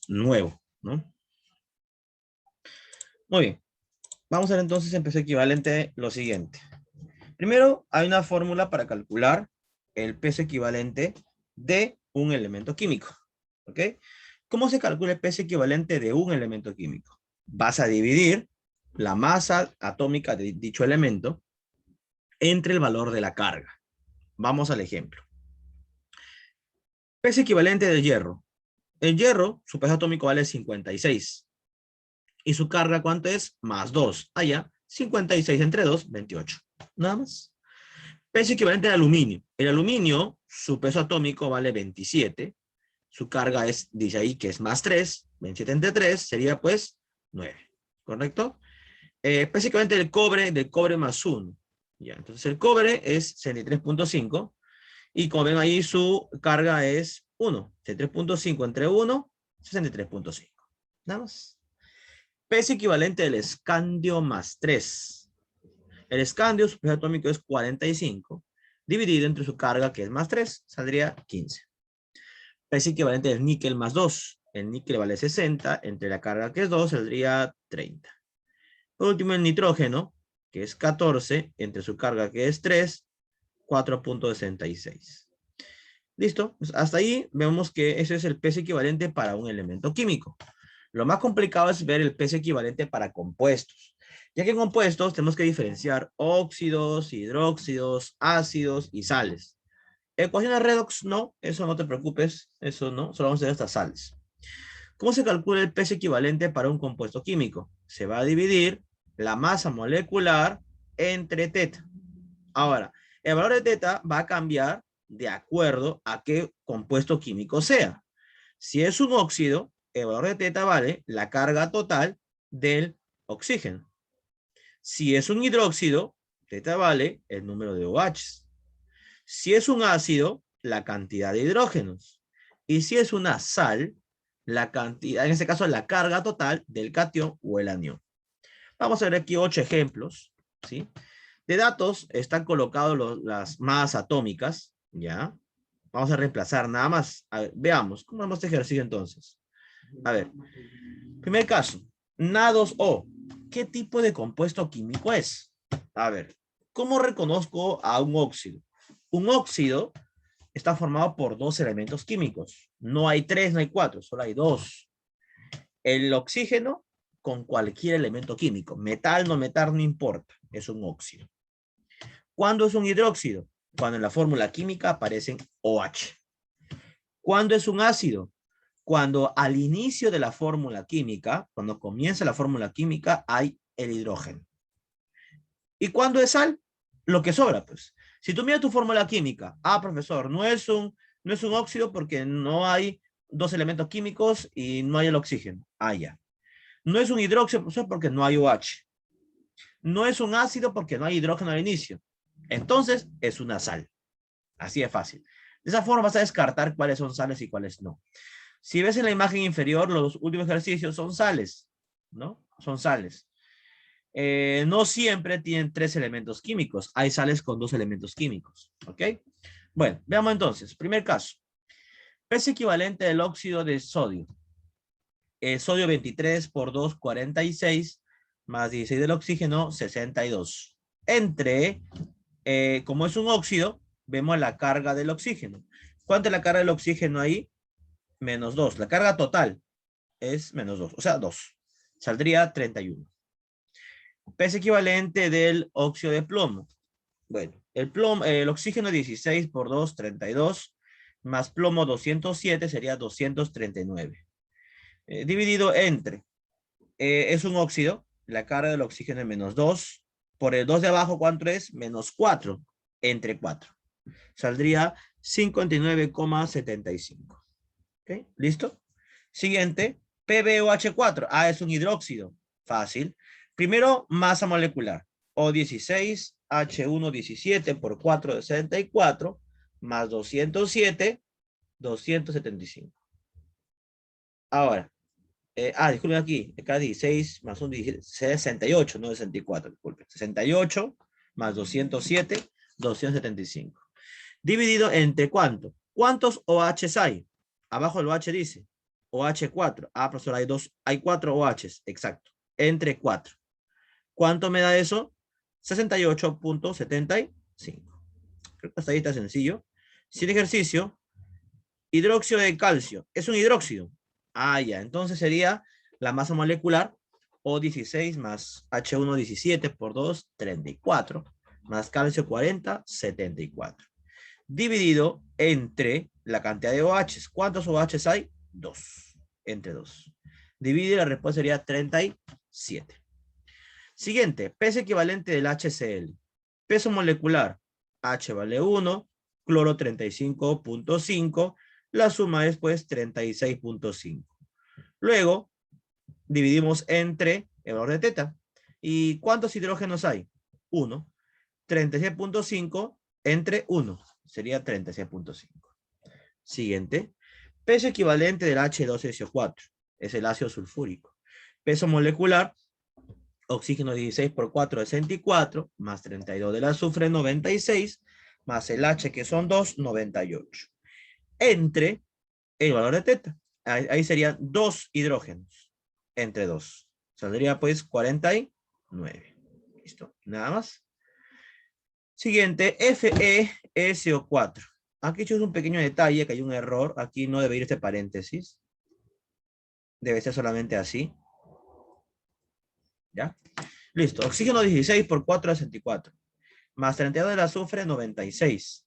nuevo, ¿no? Muy bien. Vamos a ver entonces en peso equivalente lo siguiente. Primero, hay una fórmula para calcular el peso equivalente de un elemento químico. ¿Ok? ¿Cómo se calcula el peso equivalente de un elemento químico? Vas a dividir la masa atómica de dicho elemento entre el valor de la carga. Vamos al ejemplo. Peso equivalente del hierro. El hierro, su peso atómico vale 56. ¿Y su carga cuánto es? Más 2. Allá, 56 entre 2, 28. Nada más. Peso equivalente de aluminio. El aluminio, su peso atómico vale 27. Su carga es, dice ahí que es más 3. 27 entre 3 sería pues 9. ¿Correcto? Peso equivalente del cobre más 1. Ya, entonces el cobre es 63.5. Y como ven ahí, su carga es 1. 63.5 entre 1, 63.5. Nada más. Peso equivalente del escandio más 3. El escandio, su peso atómico es 45, dividido entre su carga, que es más 3, saldría 15. Peso equivalente del níquel más 2. El níquel vale 60, entre la carga, que es 2, saldría 30. Por último, el nitrógeno, que es 14, entre su carga, que es 3, 4.66. ¿Listo? Pues hasta ahí vemos que ese es el peso equivalente para un elemento químico. Lo más complicado es ver el peso equivalente para compuestos. Ya que en compuestos tenemos que diferenciar óxidos, hidróxidos, ácidos y sales. Ecuaciones redox, no, eso no te preocupes, eso no, solo vamos a ver estas sales. ¿Cómo se calcula el peso equivalente para un compuesto químico? Se va a dividir la masa molecular entre teta. Ahora, el valor de teta va a cambiar de acuerdo a qué compuesto químico sea. Si es un óxido, el valor de teta vale la carga total del oxígeno. Si es un hidróxido, teta vale el número de OHs. Si es un ácido, la cantidad de hidrógenos. Y si es una sal, la cantidad, en este caso la carga total del catión o el anión. Vamos a ver aquí 8 ejemplos, ¿sí? De datos están colocados las masas atómicas, ¿ya? Vamos a reemplazar nada más. A ver, veamos, ¿cómo vamos a este ejercicio entonces? A ver, primer caso, Na2O. ¿Qué tipo de compuesto químico es? A ver, ¿cómo reconozco a un óxido? Un óxido está formado por 2 elementos químicos. No hay 3, no hay 4, solo hay 2. El oxígeno con cualquier elemento químico. Metal, no metal, no importa. Es un óxido. ¿Cuándo es un hidróxido? Cuando en la fórmula química aparecen OH. ¿Cuándo es un ácido? Cuando al inicio de la fórmula química, cuando comienza la fórmula química, hay el hidrógeno. ¿Y cuándo es sal? Lo que sobra, pues. Si tú miras tu fórmula química, profesor, no es un óxido porque no hay 2 elementos químicos y no hay el oxígeno. Ya. No es un hidróxido, profesor, porque no hay OH. No es un ácido porque no hay hidrógeno al inicio. Entonces, es una sal. Así de fácil. De esa forma vas a descartar cuáles son sales y cuáles no. Si ves en la imagen inferior, los últimos ejercicios son sales, ¿no? Son sales. No siempre tienen 3 elementos químicos. Hay sales con 2 elementos químicos, ¿ok? Bueno, veamos entonces. Primer caso. Peso equivalente del óxido de sodio. Sodio 23 por 2, 46, más 16 del oxígeno, 62. Entre, como es un óxido, vemos la carga del oxígeno. ¿Cuánto es la carga del oxígeno ahí? Menos 2. La carga total es menos 2, o sea, 2. Saldría 31. Peso equivalente del óxido de plomo. Bueno, el oxígeno 16 por 2, 32, más plomo 207 sería 239. Dividido entre, es un óxido, la carga del oxígeno es menos 2, por el 2 de abajo, ¿cuánto es? Menos 4, entre 4. Saldría 59,75. ¿Ok? ¿Listo? Siguiente, PbOH4. Es un hidróxido. Fácil. Primero, masa molecular. O16, H117 por 4 de 64, más 207, 275. Ahora, disculpen aquí, acá 16 más 1, 68, no 64, disculpen. 68 más 207, 275. Dividido entre ¿cuánto? ¿Cuántos OHs hay? Abajo el OH dice OH4. Ah, profesor, hay 4 OHs, exacto. Entre 4. ¿Cuánto me da eso? 68.75. Creo que hasta ahí está sencillo. Sin ejercicio, hidróxido de calcio. Es un hidróxido. Ah, ya. Entonces sería la masa molecular O16 más H1 17 por 2, 34. Más calcio 40, 74. Dividido entre la cantidad de OHs. ¿Cuántos OHs hay? 2. Entre 2. Divide, la respuesta sería 37. Siguiente, peso equivalente del HCl. Peso molecular, H vale 1, cloro 35.5, la suma es pues 36.5. Luego, dividimos entre el valor de teta. ¿Y cuántos hidrógenos hay? 1. 36.5 entre 1, sería 36.5. Siguiente, peso equivalente del H2SO4, es el ácido sulfúrico. Peso molecular, oxígeno 16 por 4, 64, más 32 del azufre, 96, más el H que son 2, 98. Entre el valor de teta. Ahí serían 2 hidrógenos. Entre 2. Saldría pues 49. ¿Listo? Nada más. Siguiente, FeSO4. Aquí hecho un pequeño detalle, que hay un error. Aquí no debe ir este paréntesis. Debe ser solamente así. ¿Ya? Listo. Oxígeno 16 por 4, 64. Más 32 del azufre, 96.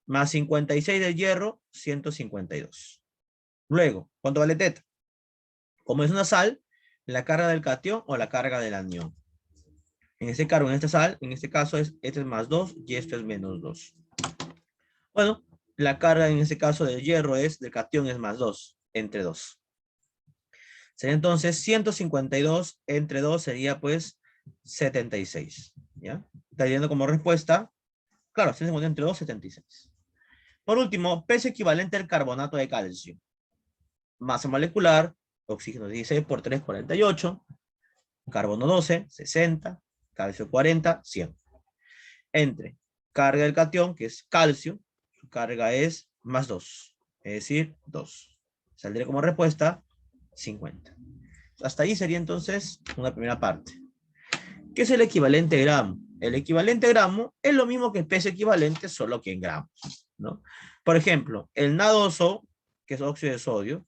Más 56 del hierro, 152. Luego, ¿cuánto vale teta? Como es una sal, la carga del catión o la carga del anión. En este caso, en este caso este es más 2 y esto es menos 2. Bueno, la carga en este caso del hierro del catión es más 2, entre 2. Sería entonces 152 entre 2 sería pues 76. ¿Ya? Está viendo como respuesta, claro, 152 entre 2, 76. Por último, peso equivalente al carbonato de calcio. Masa molecular, oxígeno 16 por 3, 48. Carbono 12, 60. Calcio 40, 100. Entre carga del catión, que es calcio, su carga es más 2. Es decir, 2. Saldría como respuesta 50. Hasta ahí sería entonces una primera parte. ¿Qué es el equivalente gramo? El equivalente gramo es lo mismo que el peso equivalente, solo que en gramos, ¿no? Por ejemplo, el NaOso, que es óxido de sodio,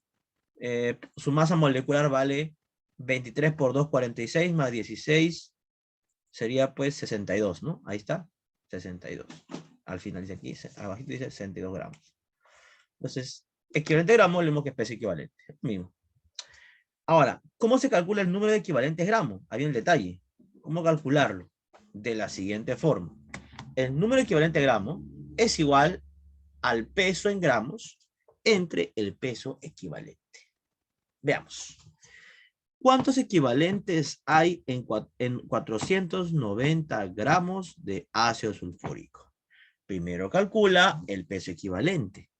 su masa molecular vale 23 por 2, 46 más 16, sería pues 62, ¿no? Ahí está, 62. Al final dice aquí, abajo dice 62 gramos. Entonces, equivalente gramo es lo mismo que peso equivalente, mismo. Ahora, ¿cómo se calcula el número de equivalentes gramos? Ahí el detalle. ¿Cómo calcularlo? De la siguiente forma. El número equivalente gramo es igual al peso en gramos entre el peso equivalente. Veamos. ¿Cuántos equivalentes hay en 490 gramos de ácido sulfúrico? Primero calcula el peso equivalente,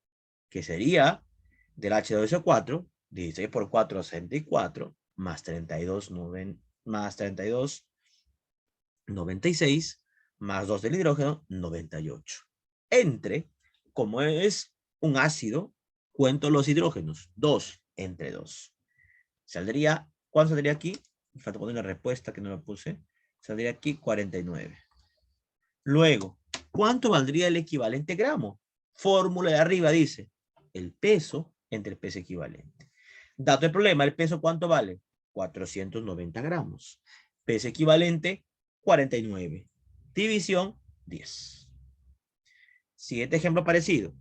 que sería del H2SO4, 16 por 4, 64, más 32, más 32, 96, más 2 del hidrógeno, 98. Entre, como es un ácido, cuento los hidrógenos, 2 entre 2. Saldría, ¿cuánto saldría aquí? Me falta poner la respuesta que no la puse. Saldría aquí 49. Luego, ¿cuánto valdría el equivalente gramo? Fórmula de arriba dice, el peso entre el peso equivalente. Dato del problema, ¿el peso cuánto vale? 490 gramos. Peso equivalente, 49. División, 10. Siguiente ejemplo parecido.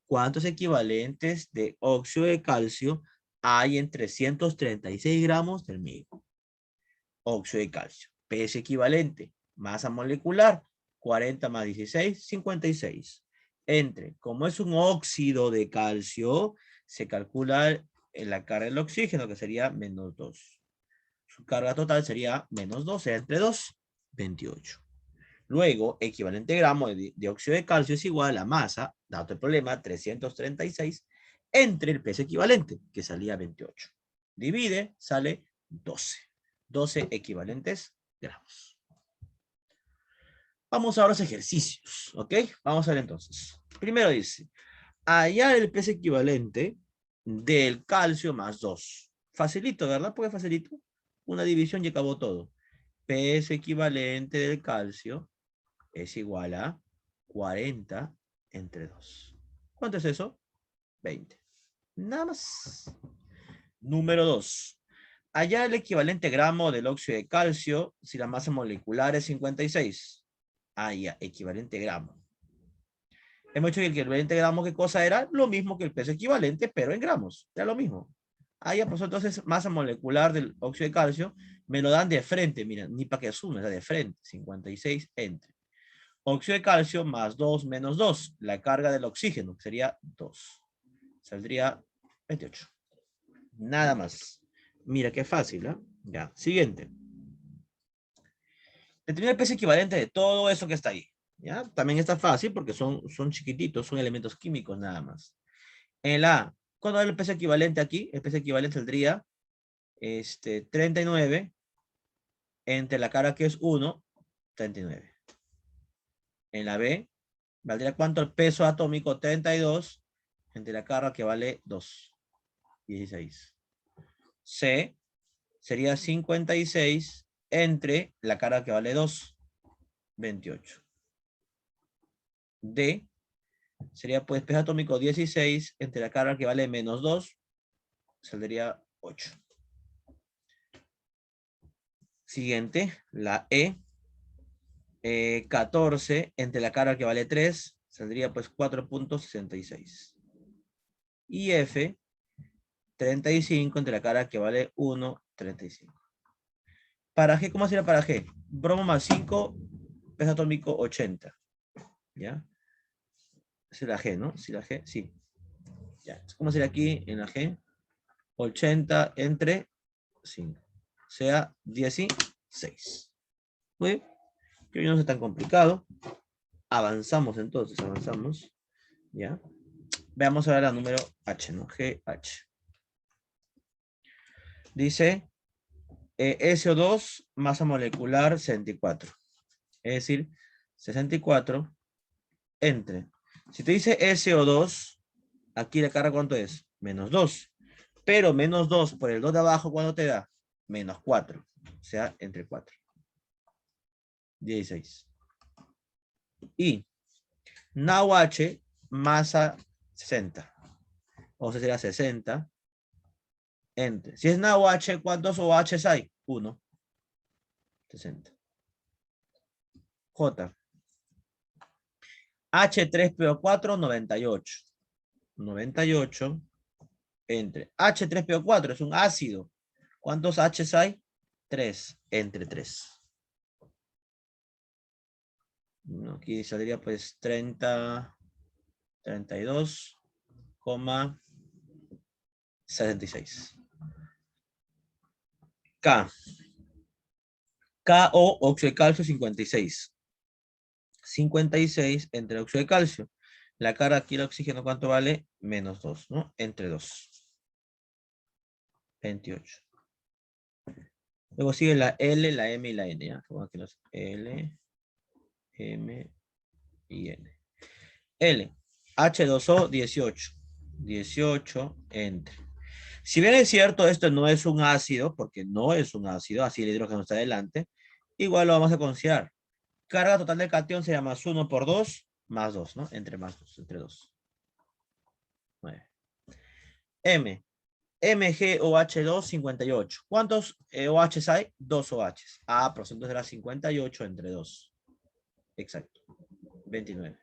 ¿Cuántos equivalentes de óxido de calcio hay en 336 gramos del mismo? Óxido de calcio. Peso equivalente. Masa molecular. 40 más 16, 56. Entre, como es un óxido de calcio, se calcula la carga del oxígeno, que sería menos 2. Su carga total sería menos 2, entre 2, 28. Luego, equivalente gramo de dióxido de calcio es igual a la masa, dato el problema, 336, entre el peso equivalente, que salía 28. Divide, sale 12. 12 equivalentes gramos. Vamos ahora a los ejercicios, ¿ok? Vamos a ver entonces. Primero dice, hallar el peso equivalente del calcio más 2. Facilito, ¿verdad? Porque facilito. Una división y acabó todo. Peso equivalente del calcio es igual a 40 entre 2. ¿Cuánto es eso? 20. Nada más. Número 2. Hallar el equivalente gramo del óxido de calcio si la masa molecular es 56. Ya, equivalente gramo. Hemos dicho que el equivalente gramo, ¿qué cosa era? Lo mismo que el peso equivalente, pero en gramos. Era lo mismo. Ya, pues entonces masa molecular del óxido de calcio me lo dan de frente. Mira, ni para que sume, da de frente. 56 entre. Óxido de calcio más 2 menos 2. La carga del oxígeno sería 2. Saldría 28. Nada más. Mira qué fácil, ¿eh? Ya, siguiente. Determina el peso equivalente de todo eso que está ahí. ¿Ya? También está fácil porque son chiquititos, son elementos químicos nada más. En la A, ¿cuándo es el peso equivalente aquí? El peso equivalente saldría 39 entre la carga que es 1, 39. En la B, ¿valdría cuánto el peso atómico? 32 entre la carga que vale 2, 16. C, sería 56 entre la carga que vale 2, 28. D, sería pues peso atómico 16 entre la carga que vale menos 2, saldría 8. Siguiente, la E, 14 entre la carga que vale 3, saldría pues 4.66. Y F, 35 entre la carga que vale 1, 35. Para G, ¿cómo sería para G? Bromo más 5, peso atómico 80. ¿Ya? Es la G, ¿no? Sí, la G, sí. Ya. ¿Cómo sería aquí en la G? 80 entre 5. O sea, 16. Muy bien. Que no es tan complicado. Avanzamos entonces, avanzamos. ¿Ya? Veamos ahora la número H, ¿no? GH. Dice SO2, masa molecular 64. Es decir, 64 entre. Si te dice SO2, aquí la carga ¿cuánto es? Menos 2. Pero menos 2 por el 2 de abajo, ¿cuánto te da? Menos 4. O sea, entre 4. 16. Y NaOH, masa 60. O sea, sería 60 entre. Si es NaOH, ¿cuántos OHs hay? 1. 60. J. H3PO4, 98. 98 entre. H3PO4 es un ácido. ¿Cuántos Hs hay? 3 entre 3. Aquí saldría pues 30, 32,66. K. KO, óxido de calcio, 56. 56 entre óxido de calcio. La carga aquí el oxígeno, ¿cuánto vale? Menos 2, ¿no? Entre 2. 28. Luego sigue la L, la M y la N, ¿ya? Aquí los L, M y N. L, H2O, 18. 18 entre. Si bien es cierto, esto no es un ácido, porque no es un ácido, así el hidrógeno está adelante, igual lo vamos a considerar. Carga total del catión sería más 1 por 2, más 2, ¿no? Entre más 2, entre 2. 9. M, MgOH2, 58. ¿Cuántos OHs hay? 2 OHs. Ah, pero entonces era 58 entre 2. Exacto. 29.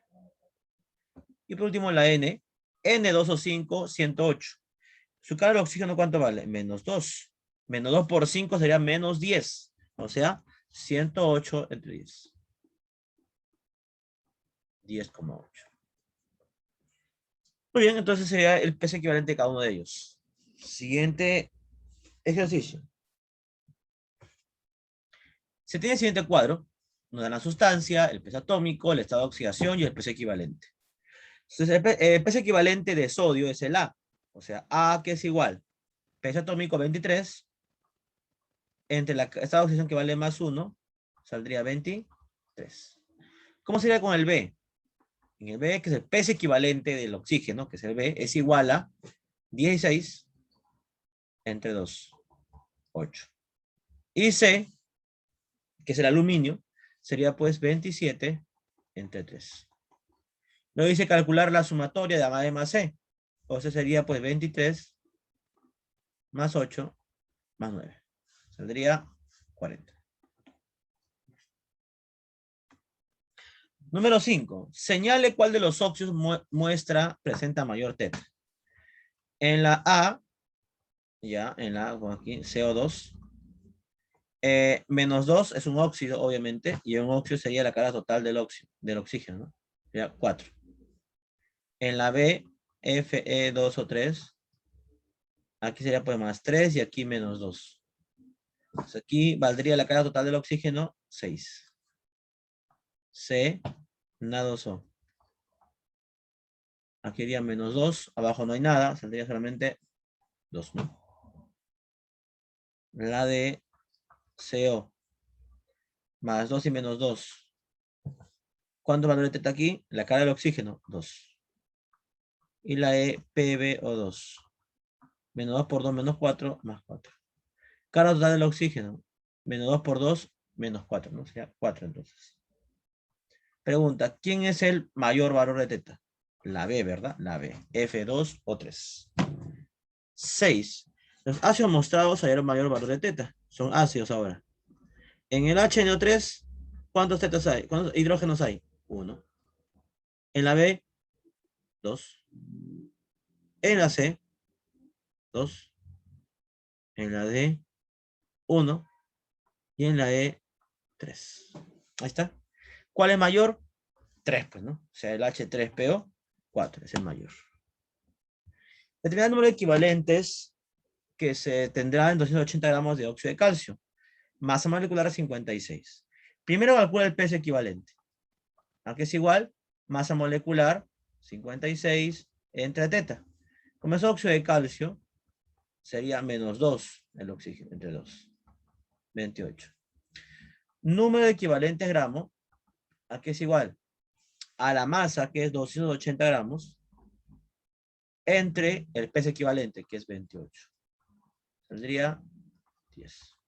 Y por último la N, N2O5, 108. Su carga de oxígeno, ¿cuánto vale? Menos 2. Menos 2 por 5 sería menos 10. O sea, 108 entre 10. 10,8. Muy bien, entonces sería el peso equivalente de cada uno de ellos. Siguiente ejercicio. Se tiene el siguiente cuadro. Nos dan la sustancia, el peso atómico, el estado de oxidación y el peso equivalente. Entonces, el peso equivalente de sodio es el A. O sea, A que es igual. Peso atómico 23. Entre la estado de oxidación que vale más 1, saldría 23. ¿Cómo sería con el B? En el B, que es el peso equivalente del oxígeno, que es el B, es igual a 16 entre 2, 8. Y C, que es el aluminio, sería pues 27 entre 3. Luego dice calcular la sumatoria de A más C. Entonces sería pues 23 más 8 más 9. Saldría 40. Número 5. Señale cuál de los óxidos presenta mayor teta. En la A, ya, en la A, aquí, CO2, menos 2 es un óxido, obviamente, y un óxido sería la carga total del oxígeno, ¿no? Sería 4. En la B, Fe2 o 3, aquí sería pues más 3 y aquí menos 2. Entonces aquí valdría la carga total del oxígeno 6. C, Na2O. Aquí iría menos 2, abajo no hay nada, saldría solamente 2, ¿no? La de CO, más 2 y menos 2. ¿Cuánto valor de teta aquí? La carga del oxígeno, 2. Y la E, PbO2. Menos 2 por 2, menos 4, más 4. Carga total del oxígeno, menos 2 por 2, menos 4, ¿no? Sería 4 entonces. Pregunta, ¿quién es el mayor valor de teta? La B, ¿verdad? La B. F2 o 3. 6. Los ácidos mostrados hallaron mayor valor de teta. Son ácidos ahora. En el HNO3, ¿cuántos tetas hay? ¿Cuántos hidrógenos hay? 1. En la B, 2. En la C, 2. En la D, 1. Y en la E, 3. Ahí está. ¿Cuál es mayor? 3, pues, ¿no? O sea, el H3PO, 4 es el mayor. Determinar el número de equivalentes que se tendrá en 280 gramos de óxido de calcio. Masa molecular 56. Primero calcula el peso equivalente. Aquí es igual, masa molecular 56 entre teta. Como es óxido de calcio, sería menos 2 el oxígeno entre 2. 28. Número de equivalentes gramos, aquí es igual a la masa, que es 280 gramos, entre el peso equivalente, que es 28. Saldría 10.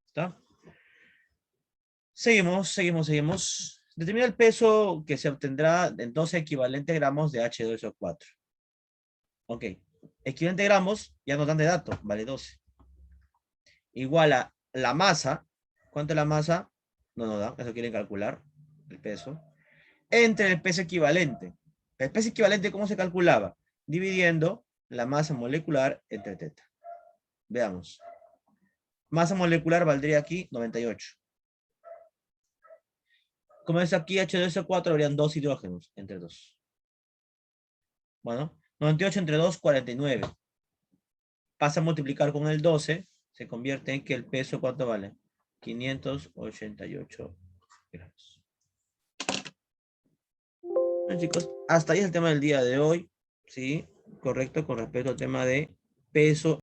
¿Está? Seguimos. Determina el peso que se obtendrá en 12 equivalentes gramos de H2O4. Ok. Equivalente gramos, ya nos dan de dato, vale 12. Igual a la masa. ¿Cuánto es la masa? No nos dan, eso quieren calcular, el peso. Entre el peso equivalente. ¿El peso equivalente cómo se calculaba? Dividiendo la masa molecular entre teta. Veamos. Masa molecular valdría aquí 98. Como es aquí H2O4, habrían 2 hidrógenos entre 2. Bueno, 98 entre 2, 49. Pasa a multiplicar con el 12, se convierte en que el peso, ¿cuánto vale? 588 gramos. Bueno, chicos, hasta ahí es el tema del día de hoy. ¿Sí? Correcto, con respecto al tema de peso